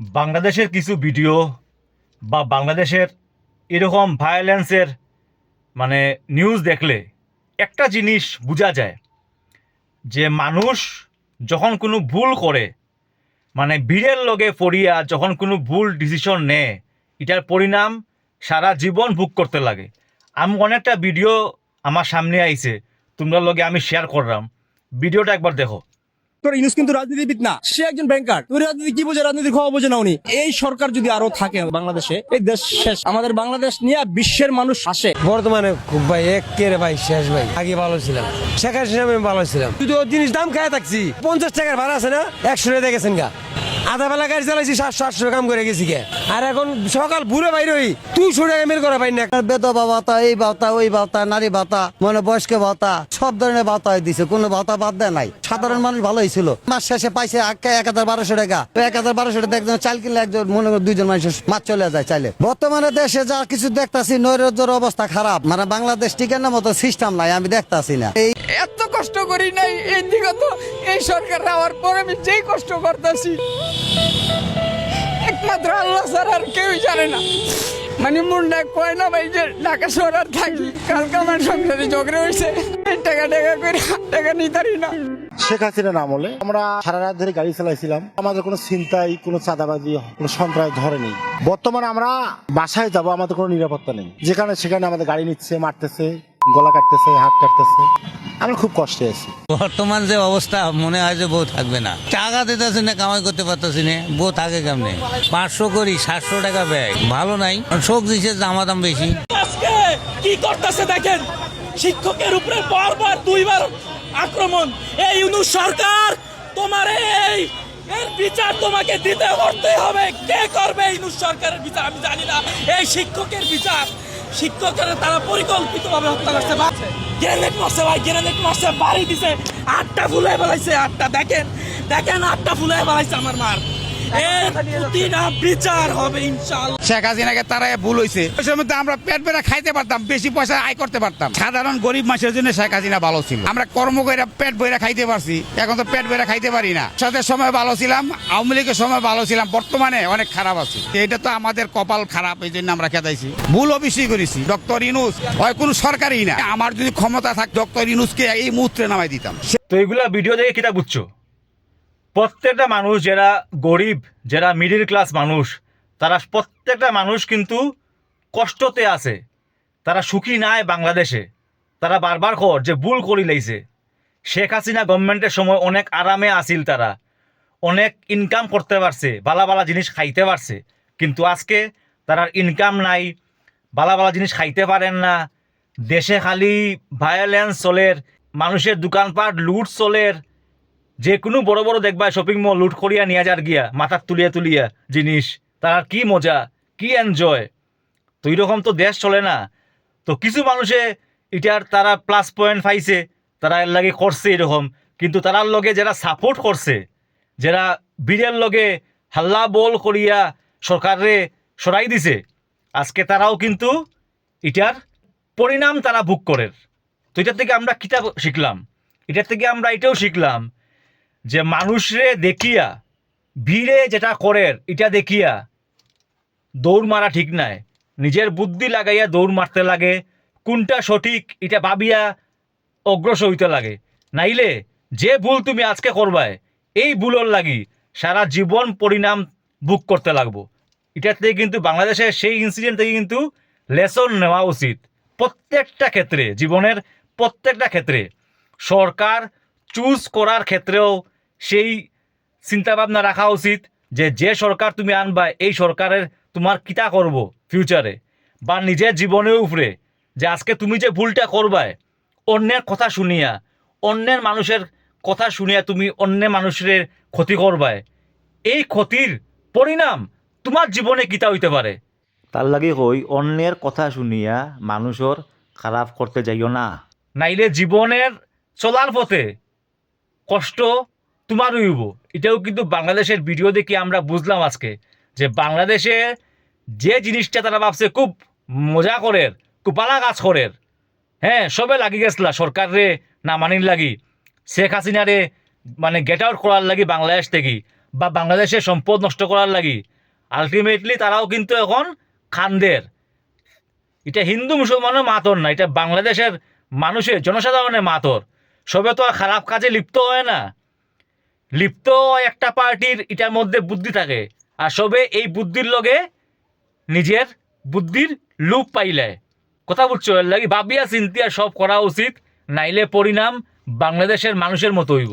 বাংলাদেশের কিছু ভিডিও বা বাংলাদেশের এরকম ভায়োলেন্সের নিউজ দেখলে একটা জিনিস বোঝা যায় যে মানুষ যখন কোনো ভুল করে ভিড়ের লগে পড়িয়া যখন কোনো ভুল ডিসিশন নেয় এটার পরিণাম সারা জীবন ভোগ করতে লাগে। আমি অনেকটা ভিডিও আমার সামনে আইছে, তোমরা লগে আমি শেয়ার করলাম, ভিডিওটা একবার দেখো। ডক্টর ইউনূস কিন্তু রাজনীতিবিদ না, সে একজন ব্যাংকার। তুই রাজনীতি কি বোঝে, রাজনীতির খবর বোঝে না উনি। এই সরকার যদি আরো থাকে বাংলাদেশে, এই দেশ শেষ। আমাদের বাংলাদেশ নিয়ে বিশ্বের মানুষ হাসে। বর্তমানে খুব ভাই একেবারে ভাই শেষ ভাই। আগে ভালো ছিলাম, শেখ হাসিনা আমি ভালো ছিলাম, তুই তো জিনিস দাম খায় থাকছি। 50 টাকার ভাড়া আছে না, 100 টাকা দেখেছেন গা। আধা বেলা গাড়ি চালাইছি, 700-800 কাম করে গেছি গে। আর এখন সকাল ভোরে বাইরে হই 200 টাকা মেল করা পাই না। বেদবা ভাতা, এই ভাতা, ওই ভাতা, নারী ভাতা, বয়স্ক ভাতা, সব ধরনের ভাতা দিছে, কোনো ভাতা বাদ দেয় নাই। সাধারণ মানুষ ভালোই ছিল। মাস শেষে পাইছে 1200 টাকা। 1200 টাকা একজন চাল কিনলে একজন মনে করে 2জন মানুষ মাছ চলে যায় চাইলে। বর্তমানে দেশে যা কিছু দেখতাছি, নৈরাজ্যের অবস্থা খারাপ। বাংলাদেশ টিকানোর মতো সিস্টেম নাই, আমি দেখতাছি না। এই এত কষ্ট করি নাই এই বিগত এই সরকার হওয়ার পর আমি যেই কষ্ট করতেছি একমাত্র আল্লাহ ছাড়া আর কেউই জানে না। মুন্ডা কয় না ভাই যে ঢাকা শহর আর থাকি, কালকে আমার সংসারে ঝগড়া হয়েছে, টাকা করে টাকা নিতারি না। শেখ হাসিনার আমলে আমরা সারা রাত ধরে গাড়ি চালাইছিলাম, আমাদের কোনো ছিনতাই, কোনো চাঁদাবাজি, কোনো সন্ত্রাস ধরেনি। বর্তমানে আমরা বাসায় যাব, আমাদের কোনো নিরাপত্তা নেই। যেখানে সেখানে আমাদের গাড়ি নিচ্ছে, মারতেছে, গলা কাটতেছে, হাত কাটতেছে। আমরা খুব কষ্টে আছি। বর্তমান যে অবস্থা, মনে হয় যে বউ থাকবে না। টাকা দিতেছি না, কামাই করতে পারতেছি না, বউ থাকে কেমনে? 500 করি, 700 টাকা ব্যাগ ভালো নাই। শোক দিচ্ছে, জামা দাম বেশি। আজকে কি করতেছে দেখেন, শিক্ষকের উপরে বারবার 2বার আক্রমণ। এই ইউনূস সরকার, তোমার এর বিচার তোমাকে দিতে করতে হবে। কে করবে ইউনূস সরকারের বিচার আমি জানি না। এই শিক্ষকের বিচার, শিক্ষকের তারা পরিকল্পিতভাবে হত্যা করছে। গ্রেনেড মারছে ভাই, গ্রেনেড মারছে, বাড়ি দিছে, 8টা ফুলে ফেলাইছে। 8টা দেখেন 8টা ফুলে ফেলাইছে আমার মার। বিচার হবে ইনশাআল্লাহ। শেখ হাসিনাকে তারা ভুল হয়েছে। ওই সময় আমরা পেট বেড়া খাইতে পারতাম, বেশি পয়সা আয় করতে পারতাম। সাধারণ গরিব মানুষের জন্য শেখ হাসিনা ভালো ছিল। আমরা কর্ম করে পেট বইরা খাইতে পারছি, এখন তো পেট বইরা খাইতে পারি না। সাথে সময় ভালো ছিলাম, আওয়ামী লীগের সময় ভালো ছিলাম, বর্তমানে অনেক খারাপ আছি। এটা তো আমাদের কপাল খারাপ, এই জন্য আমরা খেতাইছি। ভুল অবশ্যই করেছি। ডক্টর ইউনূস হয় কোনো সরকারই না। আমার যদি ক্ষমতা থাক, ডক্টর ইউনূসকে এই মুহূর্তে নামাই দিতাম। তো এগুলা ভিডিও দেখে কিতা বুঝছো? প্রত্যেকটা মানুষ যারা গরিব, যারা মিডিল ক্লাস মানুষ, তারা প্রত্যেকটা মানুষ কিন্তু কষ্টতে আছে, তারা সুখী নাই বাংলাদেশে। তারা বারবার কর যে ভুল করি লাইছে। শেখ হাসিনা গভর্নমেন্টের সময় অনেক আরামে আসিল, তারা অনেক ইনকাম করতে পারছে, বালা বালা জিনিস খাইতে পারছে। কিন্তু আজকে তারা ইনকাম নাই, বালা বালা জিনিস খাইতে পারেন না। দেশে খালি ভায়োলেন্স চলের, মানুষের দোকানপাট লুট চলের। যে কোনো বড় বড় দেখবা শপিং মল লুট করিয়া নিয়ে যার গিয়া, মাথার তুলিয়া জিনিস। তার কি মজা, কি এনজয়। তো এইরকম তো দেশ চলে না। তো কিছু মানুষে এটার তারা প্লাস পয়েন্ট পাইছে, তারা এর লাগে করছে এরকম। কিন্তু তারার লগে যারা সাপোর্ট করছে, যারা বীরের লগে হাল্লা বল করিয়া সরকারে সরাই দিছে, আজকে তারাও কিন্তু এটার পরিণাম তারা ভোগ করে। তো এটার থেকে আমরা কিতা শিখলাম? এটার থেকে আমরা এটাও শিখলাম যে মানুষরে দেখিয়া, ভিড়ে যেটা করের এটা দেখিয়া দৌড় মারা ঠিক নাই। নিজের বুদ্ধি লাগাইয়া দৌড় মারতে লাগে, কোনটা সঠিক এটা ভাবিয়া অগ্রসর হইতে লাগে। নাইলে যে ভুল তুমি আজকে করবায়, এই ভুলর লাগি সারা জীবন পরিণাম ভোগ করতে লাগবো। এটার থেকে কিন্তু বাংলাদেশের সেই ইনসিডেন্ট থেকে কিন্তু লেসন নেওয়া উচিত। প্রত্যেকটা ক্ষেত্রে, জীবনের প্রত্যেকটা ক্ষেত্রে সরকার চুজ করার ক্ষেত্রেও সেই চিন্তাভাবনা রাখা উচিত যে যে সরকার তুমি আনবা, এই সরকারের তোমার কিতা করব ফিউচারে বা নিজের জীবনের উপরে। যে আজকে তুমি যে ভুলটা করবায়, অন্যের কথা শুনিয়া, অন্যের মানুষের কথা শুনিয়া তুমি অন্য মানুষের ক্ষতি করবায়, এই ক্ষতির পরিণাম তোমার জীবনে কিতা হইতে পারে। তার লাগে কই অন্যের কথা শুনিয়া মানুষের খারাপ করতে যাইও না, নাইলে জীবনের চলার পথে কষ্ট তোমার হইব। এটাও কিন্তু বাংলাদেশের ভিডিও দেখে আমরা বুঝলাম আজকে যে বাংলাদেশে যে জিনিসটা তারা ভাবছে খুব মজা করের, খুব পালা কাজ করের, হ্যাঁ সবে লাগি গেছলা সরকার রে না মানির লাগি, শেখ হাসিনা রে গেট আউট করার লাগি বাংলাদেশ থেকে। বা বাংলাদেশের সম্পদ নষ্ট করার লাগি আলটিমেটলি তারাও কিন্তু এখন খানদের। এটা হিন্দু মুসলমানের মাতর না, এটা বাংলাদেশের মানুষের জনসাধারণের মাতর। সবে তো আর খারাপ কাজে লিপ্ত হয় না, লিপ্ত হয় একটা পার্টির এটার মধ্যে বুদ্ধি থাকে, আর সবে এই বুদ্ধির লগে নিজের বুদ্ধির লুপ পাইলে। কথা বুঝছো? এর লাগি ভাবিয়া চিন্তিয়া সব করা উচিত, নাইলে পরিণাম বাংলাদেশের মানুষের মতো হইব।